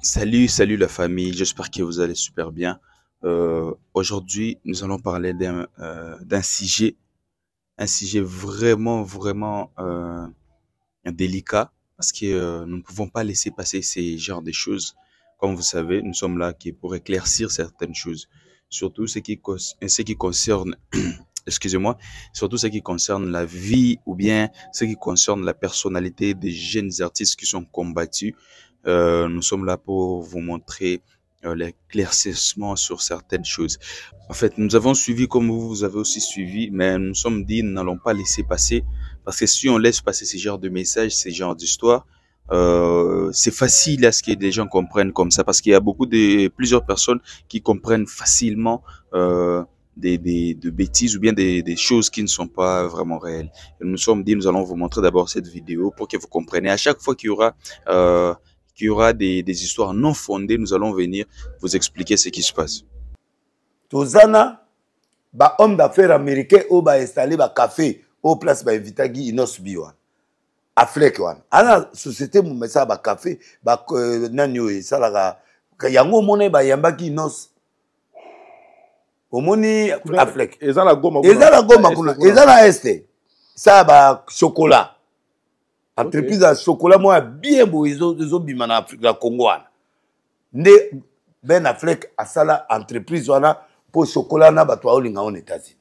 Salut la famille, j'espère que vous allez super bien. Aujourd'hui, nous allons parler d'un un sujet vraiment délicat parce que nous ne pouvons pas laisser passer ces genres de choses. Comme vous savez, nous sommes là pour éclaircir certaines choses, surtout ce qui concerne, excusez-moi, surtout ce qui concerne la vie ou bien ce qui concerne la personnalité des jeunes artistes qui sont combattus. Nous sommes là pour vous montrer l'éclaircissement sur certaines choses. En fait, nous avons suivi comme vous avez aussi suivi, mais nous nous sommes dit, nous n'allons pas laisser passer, parce que si on laisse passer ces genres de messages, ces genres d'histoires, c'est facile à ce que des gens comprennent comme ça, parce qu'il y a plusieurs personnes qui comprennent facilement de bêtises ou bien des choses qui ne sont pas vraiment réelles. Et nous nous sommes dit, nous allons vous montrer d'abord cette vidéo pour que vous compreniez. À chaque fois qu'il y aura des histoires non fondées, nous allons venir vous expliquer ce qui se passe. Tozana, ba homme d'affaires américain au ba installé ba café au place ba invitagi Inos Biwan. Aflek wan. Ana société mu mesa ba café ba nanyo e salaka yango mone ba yambaki Inos. Omoni Aflek. Ezala goma kuna. Ezala este. Ça ba chocolat. Entreprise à chocolat moi bien beau ils ont bima na Afrique la Congo wana. Ne Ben Affleck asala entreprise wana pour chocolat na bato olinga on États-Unis.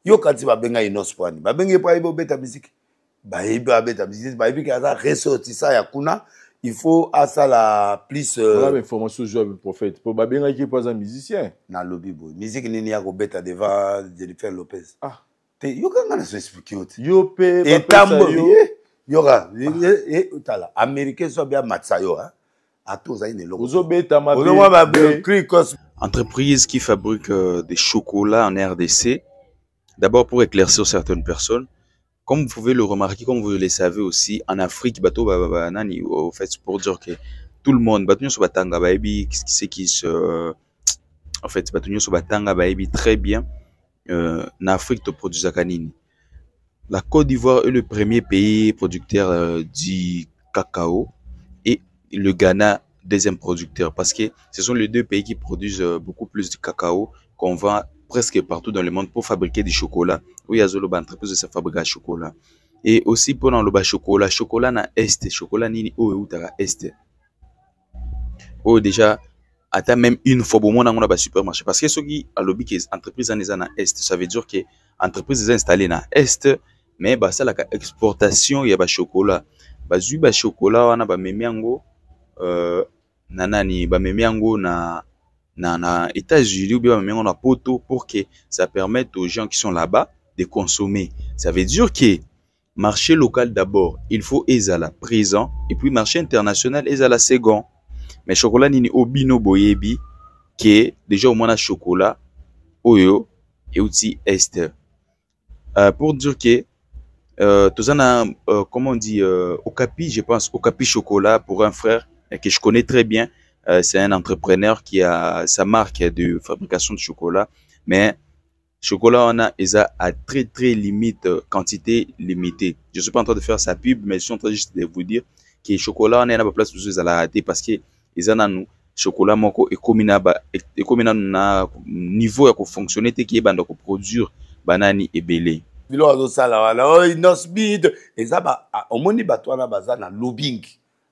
Yo kati ba benga Inos Pwani. Ba benga pa ibo beta musique. Ba ibo beta musique, ba ibi kaza ressortissa ya kuna, il faut asala plus voilà information joie le prophète. Pour ba benga qui pas un musicien. Na lobby boy. Musique nini ya ko beta devant Jennifer Lopez. Ah. Te yo kanga na so expliquer oti. Yo pe et tambo yo ga et utala américain so bien matsayo hein. Entreprise qui fabrique des chocolats en RDC. D'abord pour éclaircir certaines personnes. Comme vous pouvez le remarquer, comme vous le savez aussi, en Afrique, bateau nani au fait pour dire que tout le monde, bateau sur batanga baebi, c'est qui se, en fait bateau sur batanga baebi très bien. En Afrique, tu produis kanini. La Côte d'Ivoire est le premier pays producteur du cacao. Le Ghana, deuxième producteur, parce que ce sont les deux pays qui produisent beaucoup plus de cacao qu'on vend presque partout dans le monde pour fabriquer du chocolat. Oui, il y a une entreprise de fabriquer du chocolat. Et aussi pendant le chocolat na est, chocolat nini ou est. Oh déjà, attends même une fois bon on a un supermarché parce que ceux qui a lobby que entreprise en est est, ça veut dire que entreprise est installée na est, mais bah ça la exportation il y a chocolat. Bah chocolat on a ba memiango nanani ba memiango na États-Unis ou bien ba na poto pour que ça permette aux gens qui sont là-bas de consommer. Ça veut dire que marché local d'abord, il faut ezala présent et puis marché international ezala second. Mais chocolat nini obino boyebi que déjà au moins na chocolat oyo et aussi est. Pour dire que comment on dit Okapi, je pense Okapi chocolat pour un frère que je connais très bien. C'est un entrepreneur qui a sa marque de fabrication de chocolat, mais chocolat on a à très limite, quantité limitée. Je suis pas en train de faire sa pub, mais je suis en train juste de vous dire que chocolat on a pas place pour ceux à la rater parce que ils en ont chocolat moko et comme na niveau à fonctionner te qui est bande ko produire banani et belé. Bilo azosala wala oh Inos Bid ezaba omoni bato wana baza na lobbying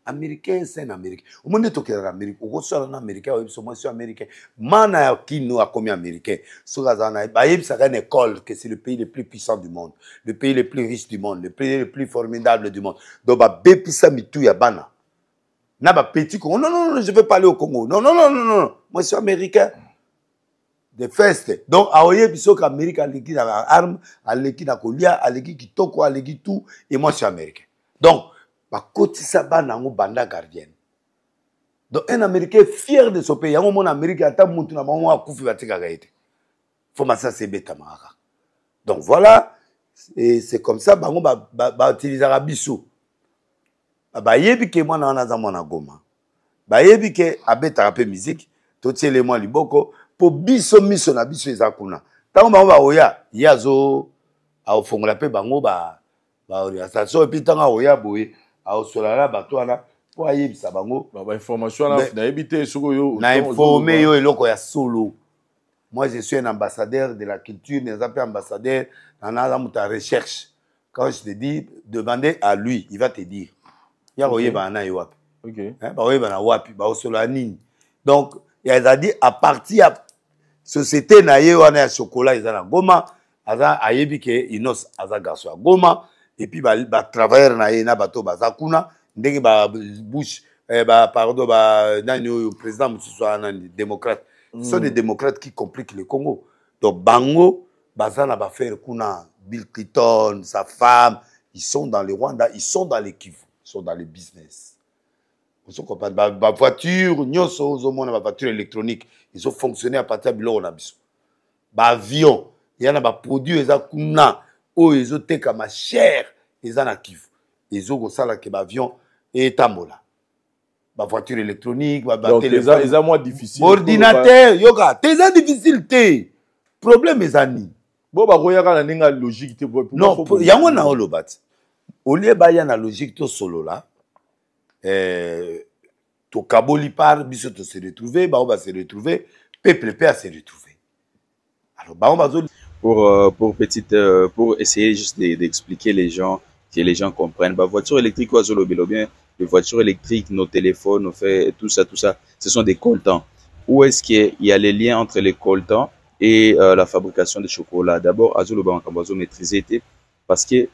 américain c'est un américain omoni tokela Amérique okosala na américain ou so moi sur américain mana ya kino a combien américain so gazana ba yebisa une école que c'est le pays le plus puissant du monde, le pays le plus riche du monde, le pays le plus formidable du monde. Donc ba bepisa mitu ya bana na ba petit Congo non je veux pas aller au Congo non moi je suis américain de feste. Donc, aoye biso qu'Amérique a l'équipe d'armes, a l'équipe d'Akolia, a l'équipe qui toko, a l'équipe tout, et moi je suis américain. Donc, bah côté ça ba nango banda gardienne. Donc un Américain fier de son pays, yango mon Amérique ata mutu na bango akufi batika gaite. Faut massa c'est beta mara. Donc voilà, et c'est comme ça bango ba utiliser biso. Ba yebi ke moi na za mona goma. Ba yebi ke abeta rapé musique, to tiele moi liboko. Pour biso miso na biso ezakuna tango bango ba oya yazo a fongola pe bango ba oya ça so puis tango oya boye a osola la bato wana po ayebisa bango Bah, information na éviter ce que yo. na informer yo eloko ya solo. Moi je suis un ambassadeur de la culture, des appels ambassadeur dans ta recherche. Quand je te dis demandez à lui, il va te dire. Ya oyeba na yo wapi. OK. Hein, ba oyeba na wapi, ba osolo nini. Donc il a dit à partir à société na ye wana ya chocolat ils na Goma, aza ayebi ke Inos aza garçon Goma et puis ba travailleur na ye na bato baza kuna ndenge ba Bush pardon nani le président Moussa démocrate. Ce sont des démocrates qui compliquent le Congo. Donc bango baza na ba faire kuna Bill Clinton, sa femme, ils sont dans le Rwanda, ils sont dans les Kivu, ils sont dans le business. Ils ont ma voiture, ma voiture électronique, ils ont fonctionné à partir de biloko na biso. Ba avion, il y a des produits eza kuna o ils ont teka ma cher, ils en Kivu. Ils ont ça là que ba avion et tambola. Ma voiture électronique, ma téléphone. Ils ont moins difficile. Ordinateur, yoga, t'es difficile té. Problème est ani. Bon ba royaka na ninga logique non, yango na olobat. Au lieu ba ya na logique to solo là. To kaboli par biso to se retrouver, ba on va se retrouver, peuple peut se retrouver. Alors ba on va pour essayer juste d'expliquer les gens, que les gens comprennent. Bah voiture électrique ou azolo bien, les voitures électriques, nos téléphones, nos faits, tout ça, ce sont des coltans. Où est-ce qu'il y a les liens entre les coltans et la fabrication de chocolat? D'abord, azolo ba on maîtriser parce que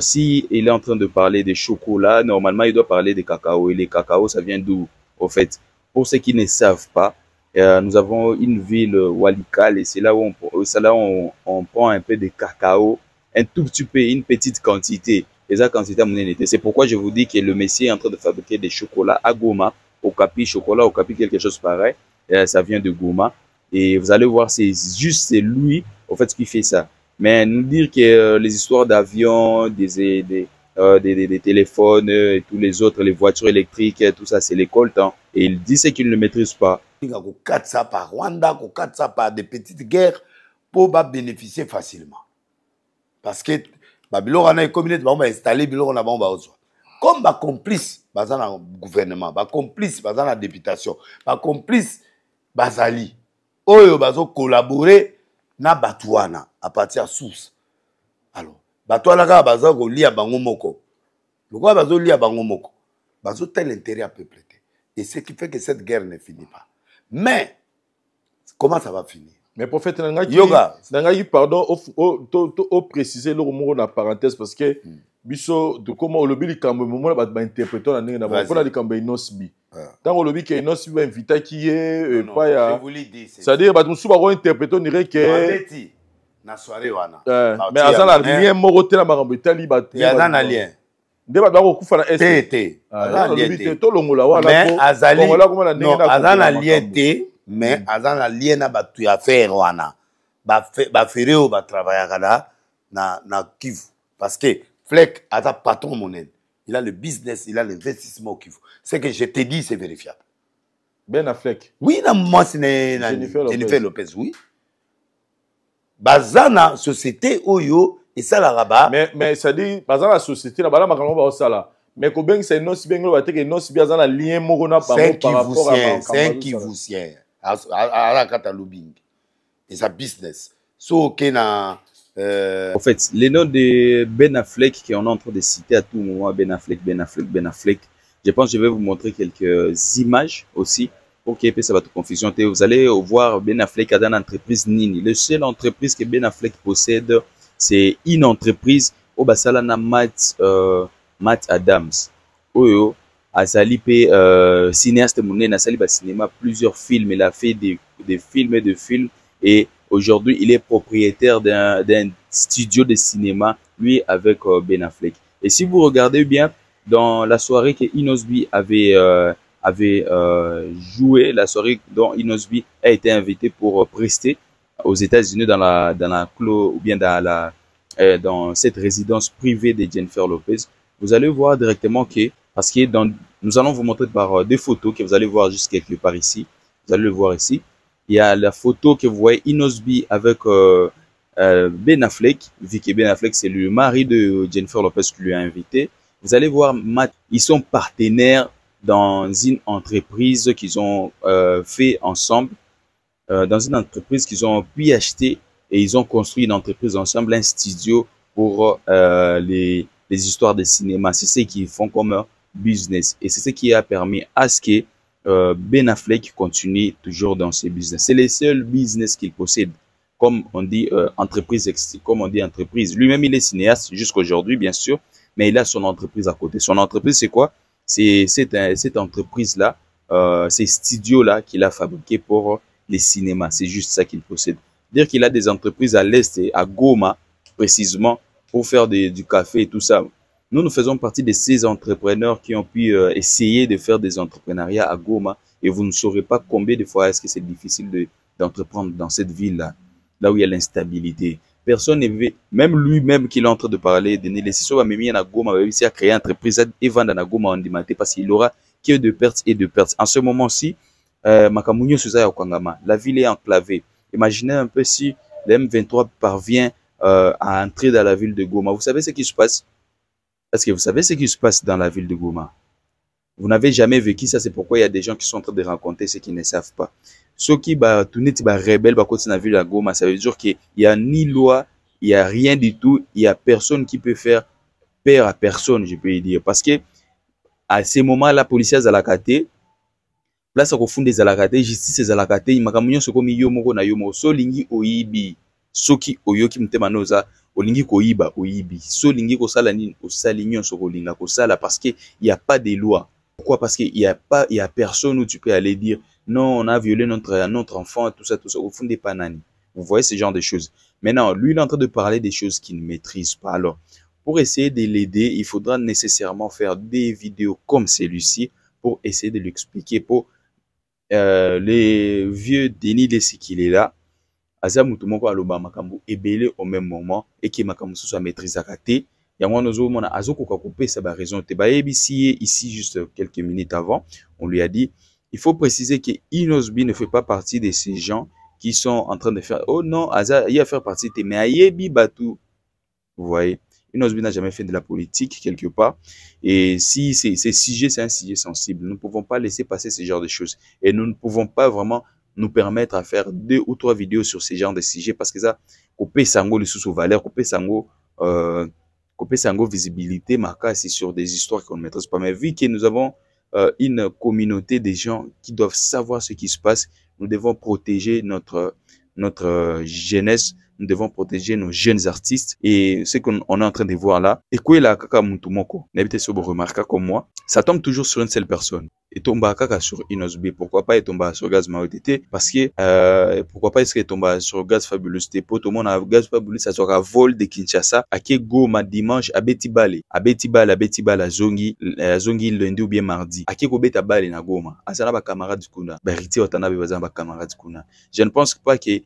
si il est en train de parler de chocolat, normalement, il doit parler de cacao. Et les cacao, ça vient d'où, au fait? Pour ceux qui ne savent pas, nous avons une ville, Walikale, et c'est là où on prend un peu de cacao, un tout petit peu, une petite quantité. Et ça, quantité, c'est pourquoi je vous dis que le monsieur est en train de fabriquer des chocolats à Goma, au Capi chocolat, au Capi quelque chose pareil. Ça vient de Goma. Et vous allez voir, c'est lui, au fait, qui fait ça. Mais nous dire que les histoires d'avions, des téléphones et tous les autres, les voitures électriques, tout ça, c'est les coltans. Et il dit ce qu'il ne maîtrise pas. Il y a ça par Rwanda, ça par des petites guerres pour bénéficier facilement. Parce que Babylone a une communauté, on va installer Babylone, on va comme ma complice, dans le gouvernement, ma complice, dans la députation, ma complice, Bazali, Oyo bazo collaborer na Batouana à partir de source. Alors, Batouana ka bazo ko lia bango moko. Le quoi bazo lia bango moko. Bazo tel intérêt à peuple. Et ce qui fait que cette guerre ne finit pas. Mais comment ça va finir? Mais prophète Yoga, pardon, au préciser le mot na parenthèse parce que biso de comment le bili kambe moment ba interpréter na ninga na ba kambe inosbi. Tant le bili que inosbi ba invita qui est pas ya. C'est-à-dire ba musu ba ko interpréter ni que na soirée wana. Mais azala lien moko te na makambo etali ba. Ya na lien. Nde ba ko kufa na ST. Azala lien to longola wana ko. Mais azali non azala lien te. Mais azana lien na batu ya faire wana ba faire ou ba travailler na Kivu parce que Fleck a ta patron monnaie, il a le business, il a l'investissement au Kivu. Ce que je te dis c'est vérifiable. Ben Affleck. Oui, na moi c'est Jennifer Lopez, oui. Bazana société oyo et ça la rabat. Mais ça dit bazana société là bala makambo ba osala. Mais ko beng c'est non si beng lo ba te que non si bazana lien moko na par rapport à c'est un Kivusien. À la Catalubing et sa business. So na en fait, les noms de Ben Affleck qu'on est en train de citer à tout moment, Ben Affleck. Je pense que je vais vous montrer quelques images aussi pour qu'il y ait ça va te confusion. Vous allez voir Ben Affleck dans l'entreprise Nini. La seule entreprise que Ben Affleck possède, c'est une entreprise au Basalana Matt Adams. Oyo Azali pe cinéaste monnaie na sali ba cinéma plusieurs films, il a fait des films et aujourd'hui il est propriétaire d'un studio de cinéma lui avec Ben Affleck. Et si vous regardez bien dans la soirée que Inosbi avait joué, la soirée dont Inosbi a été invité pour prester aux États-Unis dans cette résidence privée de Jennifer Lopez, vous allez voir directement que parce que nous allons vous montrer par des photos que vous allez voir juste quelque part ici. Vous allez le voir ici. Il y a la photo que vous voyez Inosbi avec Ben Affleck. Vu que Ben Affleck, c'est le mari de Jennifer Lopez qui lui a invité. Vous allez voir Matt. Ils sont partenaires dans une entreprise qu'ils ont fait ensemble, dans une entreprise qu'ils ont pu acheter et ils ont construit une entreprise ensemble, un studio pour les histoires de cinéma. C'est ce qu'ils font comme business et c'est ce qui a permis à ce que Ben Affleck continue toujours dans ses business. C'est le seul business qu'il possède. Comme on dit entreprise, comme on dit entreprise. Lui-même, il est cinéaste jusqu'aujourd'hui, bien sûr, mais il a son entreprise à côté. Son entreprise, c'est quoi? C'est cette entreprise-là, ces studios-là qu'il a fabriqués pour les cinémas. C'est juste ça qu'il possède. Dire qu'il a des entreprises à l'Est et à Goma, précisément, pour faire du café et tout ça. Nous faisons partie de ces entrepreneurs qui ont pu essayer de faire des entrepreneuriats à Goma et vous ne saurez pas combien de fois est-ce que c'est difficile d'entreprendre dans cette ville-là, là où il y a l'instabilité. Personne ne veut, même lui-même qui est en train de parler, de Nélessiso, mais il a Goma, il a créé une entreprise et vendre à Goma en dimanche parce qu'il aura que de pertes et de pertes. En ce moment-ci, Makamunyo Suza Okangama, la ville est enclavée. Imaginez un peu si le M23 parvient à entrer dans la ville de Goma. Vous savez ce qui se passe? Est-ce que vous savez ce qui se passe dans la ville de Goma? Vous n'avez jamais vécu ça, c'est pourquoi il y a des gens qui sont en train de raconter ce qu'ils ne savent pas. Ceux qui tout net rebelle dans la ville de Goma, ça veut dire qu'il n'y a ni loi, il n'y a rien du tout, il n'y a personne qui peut faire peur à personne, je peux dire. Parce que à ces moments, la police a la kate, place au fond des alakate, justice à kate, il m'a kamionyo soko miyo moko na yomo, so lingi oyibi, soki oyoki mtemanoza, olingi koyiba oyibi, so lingi kosala nini, osali nyonso kolinga kosala parce que il n'y a pas de loi. Pourquoi? Parce qu'il y a personne où tu peux aller dire non, on a violé notre enfant, tout ça, au fond des pananis. Vous voyez ce genre de choses. Maintenant, lui, il est en train de parler des choses qu'il ne maîtrise pas. Alors, pour essayer de l'aider, il faudra nécessairement faire des vidéos comme celui-ci pour essayer de lui expliquer, pour les vieux Denis Lessi qu'il est là, Aza Mutumoko aloba makambo ebele au même moment et qui makambo soit maîtrise à kate. Yango nozo mona azoko kakouper ça ba raison te ba ici juste quelques minutes avant, on lui a dit il faut préciser que Inosbi ne fait pas partie de ces gens qui sont en train de faire oh non Aza il a faire partie de mais ayebi batu. Vous voyez, Inosbi n'a jamais fait de la politique quelque part et si c'est un sujet sensible, nous ne pouvons pas laisser passer ce genre de choses et nous ne pouvons pas vraiment nous permettre à faire 2 ou 3 vidéos sur ce genre de sujets parce que ça couper sango le sous valeur, couper sango visibilité, marquée c'est sur des histoires qu'on ne maîtrise pas. Mais vu que nous avons une communauté de gens qui doivent savoir ce qui se passe, nous devons protéger notre jeunesse, nous devons protéger nos jeunes artistes. Et ce qu'on est en train de voir là, et quoi la kaka mutumoko, n'habitez sur remarquer comme moi, ça tombe toujours sur une seule personne. Et tombe kaka sur Inosbi. Pourquoi pas et tombe sur Gaz Maotete? Parce que pourquoi pas est-ce qu'il tombe sur Gaz Fabulous Tepo? Tout le monde a Gaz Fabulous, ça sera vol de Kinshasa. À qui Goma dimanche à Betibale, Zongi lundi ou bien mardi. À qui go beta bale na Goma. Asana ba camarade kuna. Ba riti otana bebaza ba camarade kuna. Je ne pense pas que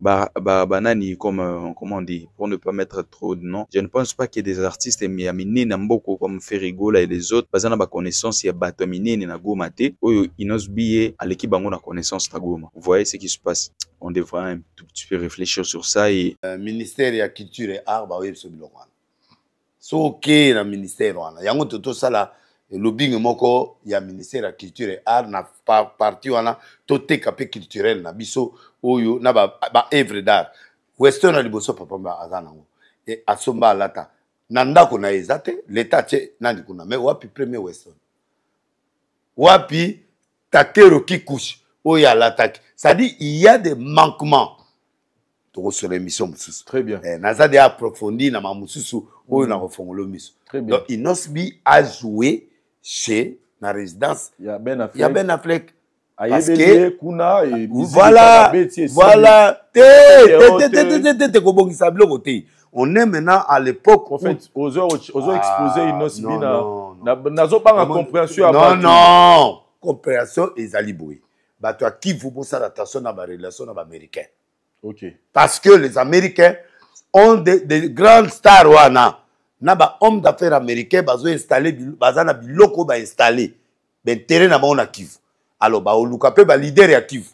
banani comme comment on dit, pour ne pas mettre trop de noms. Je ne pense pas qu'il y ait des artistes miamine namboko comme Ferrigola et les autres. Bazana ba connaissance ya batomine na Goma te oyo Inosbi à l'équipe bango na connaissance ta Goma. Vous voyez ce qui se passe. On devrait un tout petit peu réfléchir sur ça et ministère de la culture et art ba yeso biloko wana. So OK na ministère wana. Yango toto sala lobbying moko ya ministère de la culture et art na parti wana to teka pe culturel na biso oyo na ba œuvre d'art. Western na liboso papa ba azana ngo. Et asomba lata. Nanda ko na ezate l'état che nandi kuna mais wapi premier Western. Wapi takero qui couche oya l'attaque. Ça dit il y a des manquements sur l'émission mususu. Très bien. Naza de approfondi na mamususu oyo na refongolo miso. Très bien. Donc Inosbi a joué chez la résidence. Il y a Ben Affleck. Il y a Ben Affleck. Parce que kuna et voilà te kobongisa biloko te. On est maintenant à l'époque en fait aux exposé Inosbi na zo pas compréhension non compréhension ezali boye. Bato qui vous posent attention à la relation avec les Américains. OK. Parce que les Américains ont des grandes stars wana. Na ba homme d'affaires américain bazo installer bazana biloko ba installer. Ben terrain na ba Kivu. Alors ba oluka pe ba leader ya Kivu.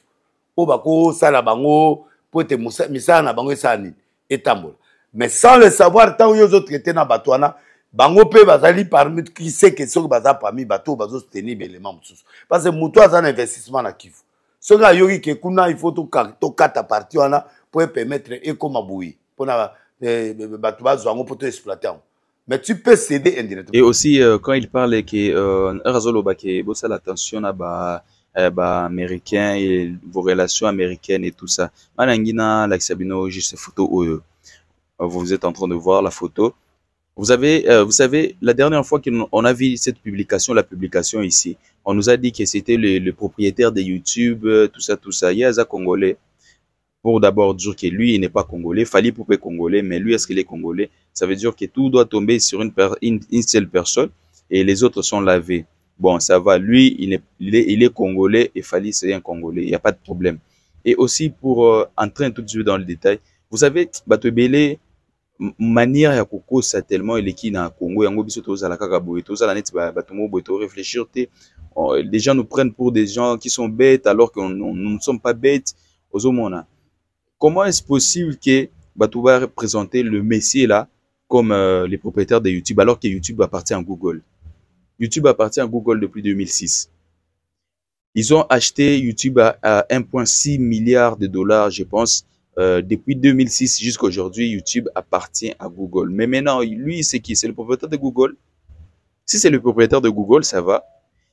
O ba ko sala bango po te misana na bango esani etambola. Mais sans le savoir tant yo autres étaient na batwana bango pe bazali parmi qui sait que soki baza parmi bato bazo soutenir élément mosusu parce que moto aza un investissement na Kivu soki ayoki ke kuna il faut to kata parti wana pour permettre ekoma boui pona bato bazwa ngo pour to exploiter mais tu peux céder indirectement. Et aussi quand il parle que Razoloba que bossa l'attention à américain et vos relations américaines et tout ça. Manangina l'axabino juste photo vous êtes en train de voir la photo. Vous savez, la dernière fois qu'on a vu cette publication, la publication ici, on nous a dit que c'était le propriétaire de YouTube, tout ça. Il y a un Congolais. Pour d'abord dire que lui, il n'est pas Congolais. Fali Poupé Congolais, mais lui, est-ce qu'il est Congolais? Ça veut dire que tout doit tomber sur une seule personne et les autres sont lavés. Bon, ça va. Lui, il est Congolais et Fali, c'est un Congolais. Il n'y a pas de problème. Et aussi, pour entrer un tout petit peu dans le détail, vous savez, Batobele, manière ya kokosa tellement eleki na Congo yango biso tozala kaka boye tozala neti batomo boye to réfléchir te les gens nous prennent pour des gens qui sont bêtes alors que nous ne sommes pas bêtes ozomona comment est-ce possible que bato va représenter le Messie là comme les propriétaires de YouTube alors que YouTube appartient à Google. YouTube appartient à Google depuis 2006. Ils ont acheté YouTube à 1,6 milliard de dollars je pense. Depuis 2006 jusqu'à aujourd'hui, YouTube appartient à Google. Mais maintenant, lui, c'est qui? C'est le propriétaire de Google. Si c'est le propriétaire de Google, ça va.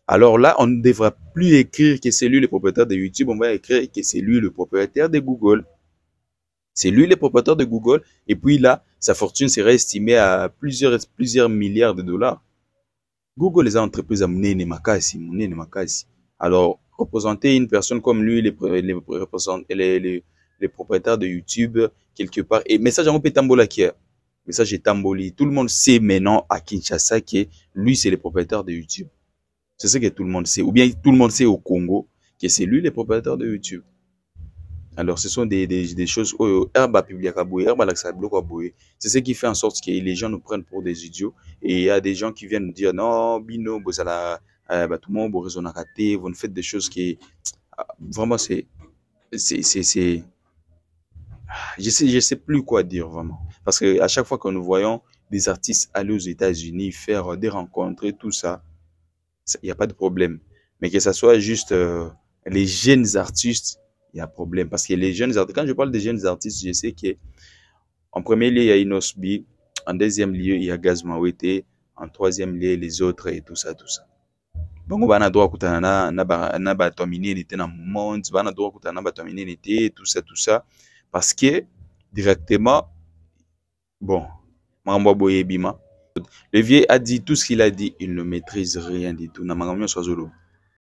Alors là, on ne devra plus écrire que c'est lui le propriétaire de YouTube. On va écrire que c'est lui le propriétaire de Google. C'est lui le propriétaire de Google. Et puis là, sa fortune serait estimée à plusieurs milliards de dollars. Google, les entreprises à Mounene Makasi. Alors, représenter une personne comme lui, les propriétaires de YouTube quelque part. Et message en fait Tambola qui est message est Tamboli. Tout le monde sait maintenant à Kinshasa que lui c'est le propriétaire de YouTube. C'est ce que tout le monde sait. Ou bien tout le monde sait au Congo que c'est lui le propriétaire de YouTube. Alors ce sont des choses. C'est ce qui fait en sorte que les gens nous prennent pour des idiots. Et il y a des gens qui viennent nous dire non, Bino, tout le monde, vous faites des choses qui vraiment c'est je sais plus quoi dire vraiment. Parce que à chaque fois que nous voyons des artistes aller aux États-Unis faire des rencontres et tout ça, il n'y a pas de problème. Mais que ça soit juste les jeunes artistes, il y a problème. Parce que les jeunes artistes, quand je parle des jeunes artistes, je sais que en premier lieu, il y a Inosbi, en deuxième lieu, il y a Gaz Mawete, en troisième lieu, les autres et tout ça. Donc, on a droit à na batominer n'était dans le monde, on a droit à na batominer n'était tout ça. Parce que, directement, bon, le vieux a dit tout ce qu'il a dit, il ne maîtrise rien du tout.